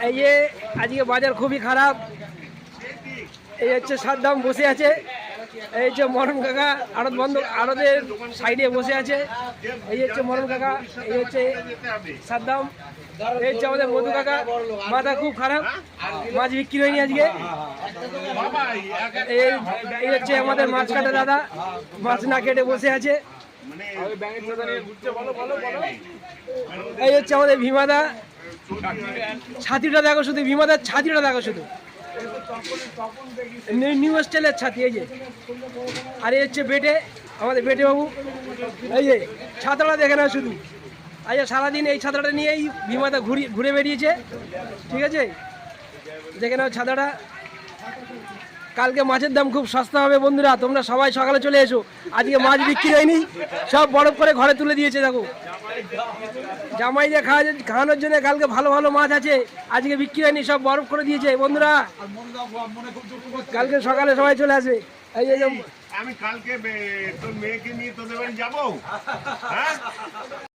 এই যে আজকে বাজার খুবই খারাপ। এই হচ্ছে সাদ্দাম বসে আছে, এই হচ্ছে মরণ কাকা আড়ত বন্ধ আড়তের সাইডে বসে আছে। এই হচ্ছে মরণ কাকা, এই হচ্ছে সাদ্দাম, এই হচ্ছে আমাদের মধু কাকা। মাথা খুব খারাপ, মাছ বিক্রি হয়নি আজকে। এই হচ্ছে আমাদের মাছ কাটা দাদা, মাছ না কেটে বসে আছে। এই হচ্ছে আমাদের ভীমাদা, ছাতিটা দেখো শুধু, ভীমাদার ছাতিটা দেখো শুধু, নিউ স্টাইলের ছাতি। এই যে আর এই হচ্ছে বেটে, আমাদের বেটে বাবু। এই যে ছাতাটা দেখে না শুধু, আচ্ছা সারাদিন এই ছাতাটা নিয়েই ভীমাদা ঘুরে বেরিয়েছে। ঠিক আছে, দেখে নাও ছাতাটা। কালকে মাছের দাম খুব সস্তা হবে বন্ধুরা, তোমরা সবাই সকালে চলে এসো। আজকে মাছ বিক্রি হয়নি, সব বরফ করে ঘরে তুলে দিয়েছে। দেখো জামাইদের খাওয়ানোর জন্য কালকে ভালো ভালো মাছ আছে, আজকে বিক্রি হয়নি, সব বরফ করে দিয়েছে বন্ধুরা। কালকে সকালে সবাই চলে আসবে। এই যে আমি কালকে তোর মেয়েকে নিয়ে তোদের বাড়ি যাবো।